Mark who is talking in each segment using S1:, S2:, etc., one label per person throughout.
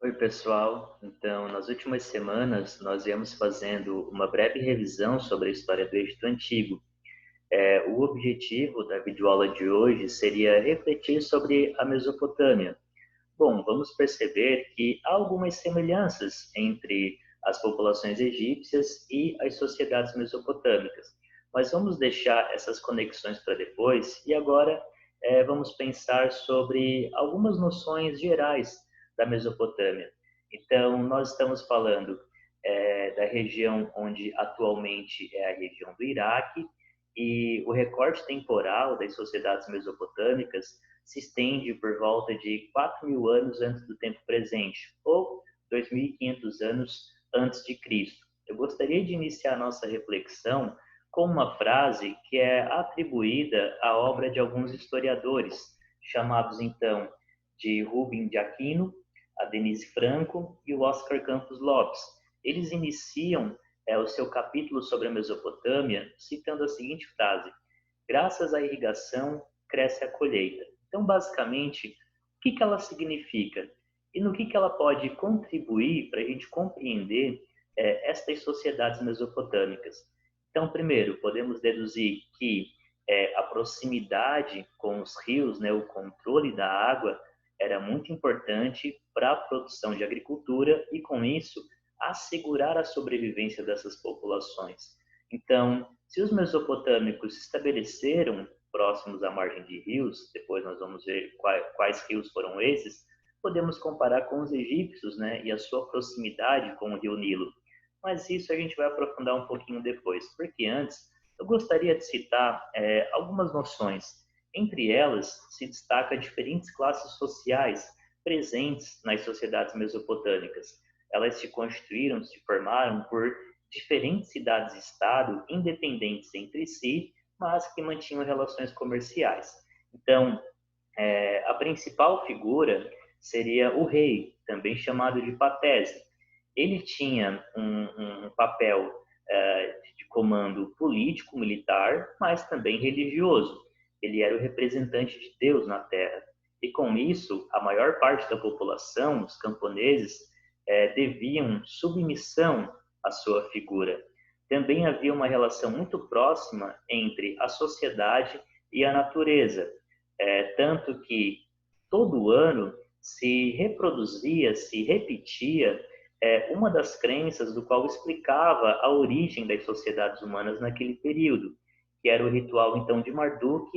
S1: Oi, pessoal. Então, nas últimas semanas, nós viemos fazendo uma breve revisão sobre a história do Egito Antigo. O objetivo da videoaula de hoje seria refletir sobre a Mesopotâmia. Bom, vamos perceber que há algumas semelhanças entre as populações egípcias e as sociedades mesopotâmicas, mas vamos deixar essas conexões para depois e agora vamos pensar sobre algumas noções gerais da Mesopotâmia. Então, nós estamos falando da região onde atualmente é a região do Iraque, e o recorte temporal das sociedades mesopotâmicas se estende por volta de 4.000 anos antes do tempo presente, ou 2.500 anos antes de Cristo. Eu gostaria de iniciar nossa reflexão com uma frase que é atribuída à obra de alguns historiadores, chamados então de Rubem de Aquino, a Denise Franco e o Oscar Campos Lopes. Eles iniciam o seu capítulo sobre a Mesopotâmia citando a seguinte frase: graças à irrigação cresce a colheita. Então, basicamente, o que ela significa e no que ela pode contribuir para a gente compreender estas sociedades mesopotâmicas. Então, primeiro, podemos deduzir que a proximidade com os rios, né, o controle da água, era muito importante para a produção de agricultura e, com isso, assegurar a sobrevivência dessas populações. Então, se os mesopotâmicos se estabeleceram próximos à margem de rios, depois nós vamos ver quais rios foram esses, podemos comparar com os egípcios, né, e a sua proximidade com o rio Nilo. Mas isso a gente vai aprofundar um pouquinho depois, porque antes eu gostaria de citar algumas noções. Entre elas, se destaca diferentes classes sociais presentes nas sociedades mesopotâmicas. Elas se constituíram, se formaram por diferentes cidades-estado independentes entre si, mas que mantinham relações comerciais. Então, a principal figura seria o rei, também chamado de patese. Ele tinha um papel de comando político, militar, mas também religioso. Ele era o representante de Deus na terra. E com isso, a maior parte da população, os camponeses, deviam submissão à sua figura. Também havia uma relação muito próxima entre a sociedade e a natureza, tanto que todo ano se reproduzia, se repetia uma das crenças do qual explicava a origem das sociedades humanas naquele período, que era o ritual então de Marduk,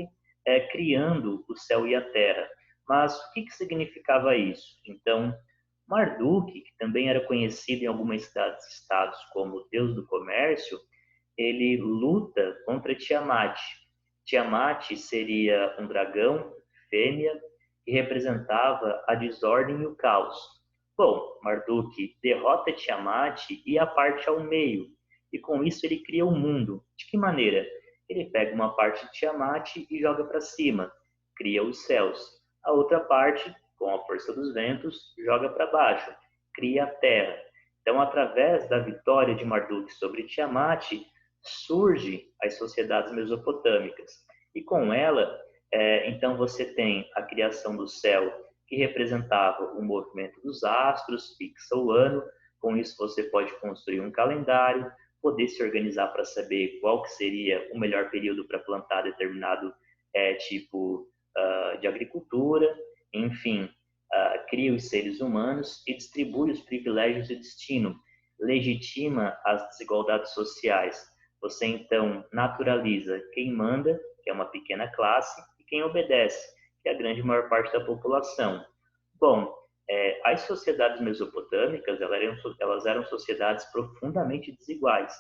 S1: criando o céu e a terra. Mas o que significava isso? Então, Marduk, que também era conhecido em algumas cidades-estados como o deus do comércio, ele luta contra Tiamat. Tiamat seria um dragão, fêmea, que representava a desordem e o caos. Bom, Marduk derrota Tiamat e a parte ao meio, e com isso ele cria o mundo. De que maneira? Ele pega uma parte de Tiamat e joga para cima, cria os céus. A outra parte, com a força dos ventos, joga para baixo, cria a terra. Então, através da vitória de Marduk sobre Tiamat, surge as sociedades mesopotâmicas. E com ela, então você tem a criação do céu, que representava o movimento dos astros, fixa o ano. Com isso você pode construir um calendário, poder se organizar para saber qual que seria o melhor período para plantar determinado tipo de agricultura. Enfim, cria os seres humanos e distribui os privilégios e destino, legitima as desigualdades sociais. Você então naturaliza quem manda, que é uma pequena classe, e quem obedece, que é a grande maior parte da população. Bom, as sociedades mesopotâmicas elas eram sociedades profundamente desiguais,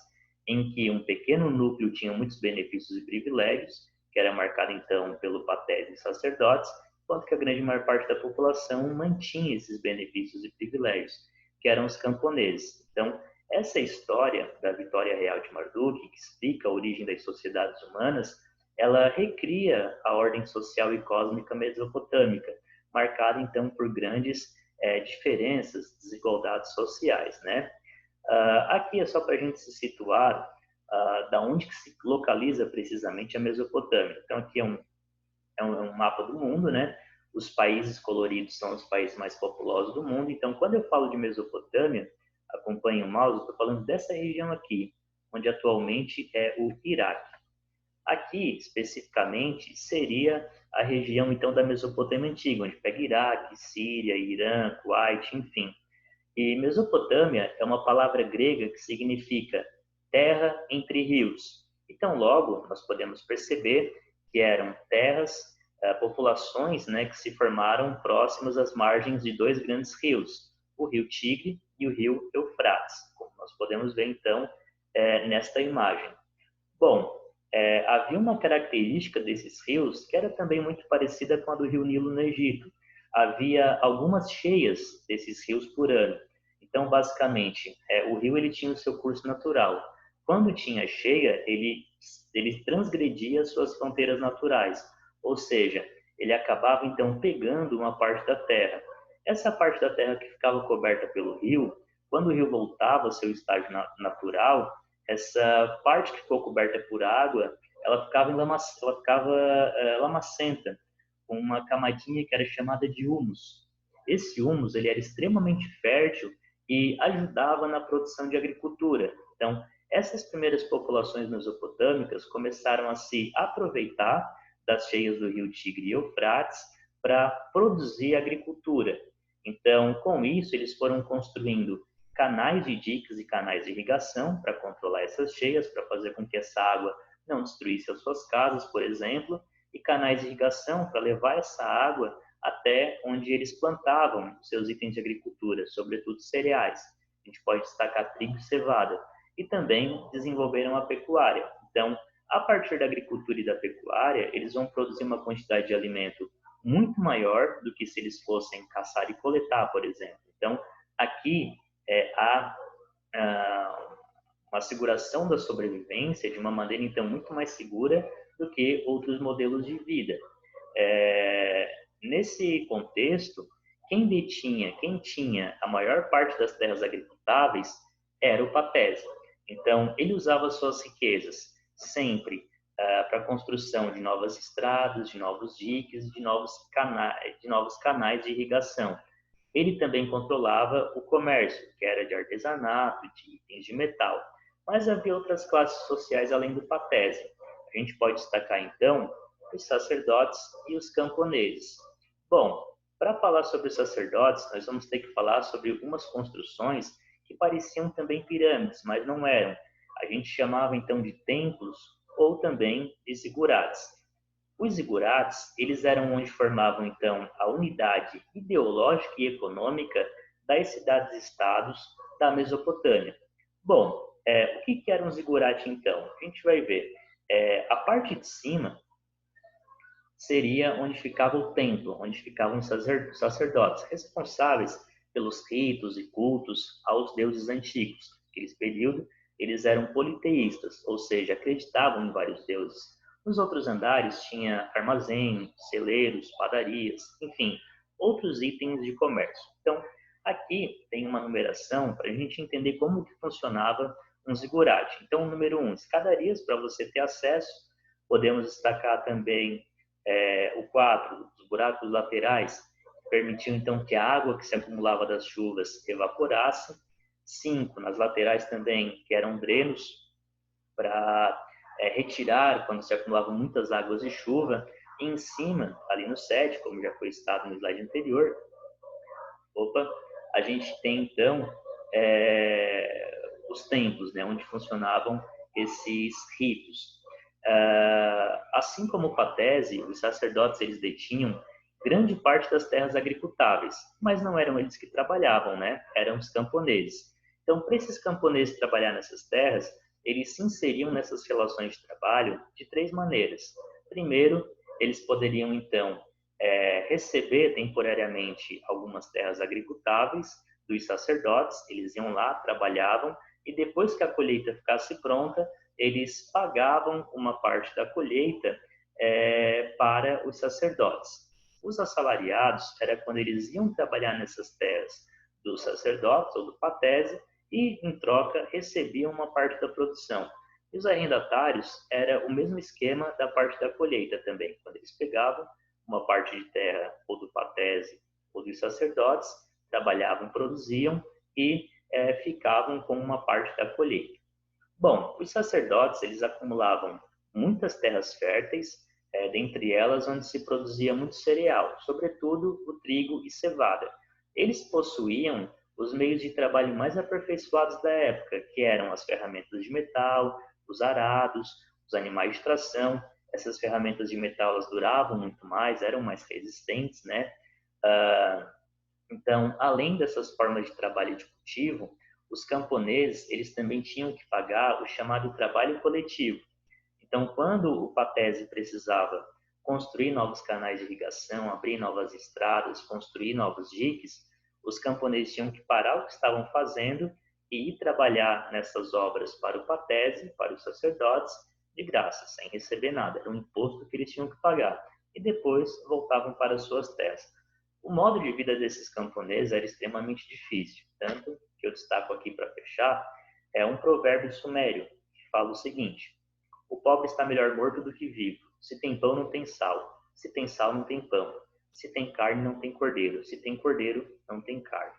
S1: em que um pequeno núcleo tinha muitos benefícios e privilégios, que era marcado então pelo patés e sacerdotes, enquanto que a grande maior parte da população mantinha esses benefícios e privilégios, que eram os camponeses. Então, essa história da vitória real de Marduk, que explica a origem das sociedades humanas, ela recria a ordem social e cósmica mesopotâmica, marcada então por grandes diferenças, desigualdades sociais, né? Aqui é só para a gente se situar da onde que se localiza precisamente a Mesopotâmia. Então aqui é um mapa do mundo, né? os países coloridos são os países mais populosos do mundo. Então, quando eu falo de Mesopotâmia, acompanhe o mouse, estou falando dessa região aqui, onde atualmente é o Iraque. Aqui, especificamente, seria a região, então, da Mesopotâmia Antiga, onde pega Iraque, Síria, Irã, Kuwait, enfim. E Mesopotâmia é uma palavra grega que significa terra entre rios. Então, logo, nós podemos perceber que eram terras, populações, né, que se formaram próximas às margens de dois grandes rios, o rio Tigre e o rio Eufrates, como nós podemos ver, então, nesta imagem. Bom, havia uma característica desses rios que era também muito parecida com a do rio Nilo no Egito. Havia algumas cheias desses rios por ano. Então, basicamente, o rio ele tinha o seu curso natural. Quando tinha cheia, ele transgredia suas fronteiras naturais, ou seja, ele acabava então pegando uma parte da terra. Essa parte da terra que ficava coberta pelo rio, quando o rio voltava ao seu estágio natural, essa parte que ficou coberta por água, ela ficava lamacenta, com uma camadinha que era chamada de humus. Esse humus ele era extremamente fértil e ajudava na produção de agricultura. Então, essas primeiras populações mesopotâmicas começaram a se aproveitar das cheias do rio Tigre e Eufrates para produzir agricultura. Então, com isso, eles foram construindo canais de diques e canais de irrigação para controlar essas cheias, para fazer com que essa água não destruísse as suas casas, por exemplo, e canais de irrigação para levar essa água até onde eles plantavam seus itens de agricultura, sobretudo cereais. A gente pode destacar trigo e cevada. E também desenvolveram a pecuária. Então, a partir da agricultura e da pecuária, eles vão produzir uma quantidade de alimento muito maior do que se eles fossem caçar e coletar, por exemplo. Então, aqui há uma asseguração da sobrevivência de uma maneira, então, muito mais segura do que outros modelos de vida. Nesse contexto, quem tinha a maior parte das terras agricultáveis era o Patésia. Então, ele usava suas riquezas sempre para a construção de novas estradas, de novos diques, de novos canais de irrigação. Ele também controlava o comércio, que era de artesanato, de itens de metal. Mas havia outras classes sociais além do Patésia. A gente pode destacar, então, os sacerdotes e os camponeses. Bom, para falar sobre os sacerdotes, nós vamos ter que falar sobre algumas construções que pareciam também pirâmides, mas não eram. A gente chamava, então, de templos ou também de zigurates. Os zigurates, eles eram onde formavam, então, a unidade ideológica e econômica das cidades-estados da Mesopotâmia. Bom, o que era um zigurate, então? A gente vai ver. A parte de cima seria onde ficava o templo, onde ficavam os sacerdotes, responsáveis pelos ritos e cultos aos deuses antigos. Naquele período, eles eram politeístas, ou seja, acreditavam em vários deuses. Nos outros andares tinha armazém, celeiros, padarias, enfim, outros itens de comércio. Então, aqui tem uma numeração para a gente entender como que funcionava um zigurate. Então, número 1, escadarias para você ter acesso. Podemos destacar também o 4, os buracos laterais, permitiam então que a água que se acumulava das chuvas evaporasse. 5, nas laterais também, que eram drenos para retirar quando se acumulavam muitas águas de chuva. E em cima, ali no 7, como já foi citado no slide anterior, a gente tem então os templos, né, onde funcionavam esses ritos. Assim como o Patese, os sacerdotes eles detinham grande parte das terras agricultáveis, mas não eram eles que trabalhavam, né? Eram os camponeses. Então, para esses camponeses trabalhar nessas terras, eles se inseriam nessas relações de trabalho de 3 maneiras. Primeiro, eles poderiam, então, receber temporariamente algumas terras agricultáveis dos sacerdotes, eles iam lá, trabalhavam, e depois que a colheita ficasse pronta, eles pagavam uma parte da colheita para os sacerdotes. Os assalariados era quando eles iam trabalhar nessas terras dos sacerdotes ou do Patese e, em troca, recebiam uma parte da produção. E os arrendatários era o mesmo esquema da parte da colheita também. Quando eles pegavam uma parte de terra ou do patese ou dos sacerdotes, trabalhavam, produziam e ficavam com uma parte da colheita. Bom, os sacerdotes eles acumulavam muitas terras férteis, dentre elas onde se produzia muito cereal, sobretudo o trigo e cevada. Eles possuíam os meios de trabalho mais aperfeiçoados da época, que eram as ferramentas de metal, os arados, os animais de tração. Essas ferramentas de metal elas duravam muito mais, eram mais resistentes, né? Então, além dessas formas de trabalho de cultivo, os camponeses eles também tinham que pagar o chamado trabalho coletivo. Então, quando o Patesi precisava construir novos canais de irrigação, abrir novas estradas, construir novos diques, os camponeses tinham que parar o que estavam fazendo e ir trabalhar nessas obras para o Patesi, para os sacerdotes, de graça, sem receber nada. Era um imposto que eles tinham que pagar. E depois voltavam para as suas terras. O modo de vida desses camponeses era extremamente difícil, tanto que eu destaco aqui para fechar, é um provérbio sumério, que fala o seguinte: o pobre está melhor morto do que vivo. Se tem pão, não tem sal. Se tem sal, não tem pão. Se tem carne, não tem cordeiro. Se tem cordeiro, não tem carne.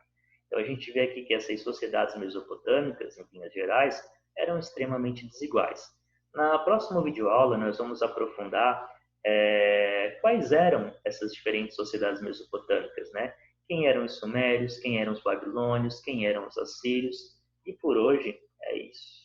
S1: Então a gente vê aqui que essas sociedades mesopotâmicas, em linhas gerais, eram extremamente desiguais. Na próxima videoaula, nós vamos aprofundar quais eram essas diferentes sociedades mesopotâmicas, né? Quem eram os sumérios, quem eram os babilônios, quem eram os assírios. E por hoje é isso.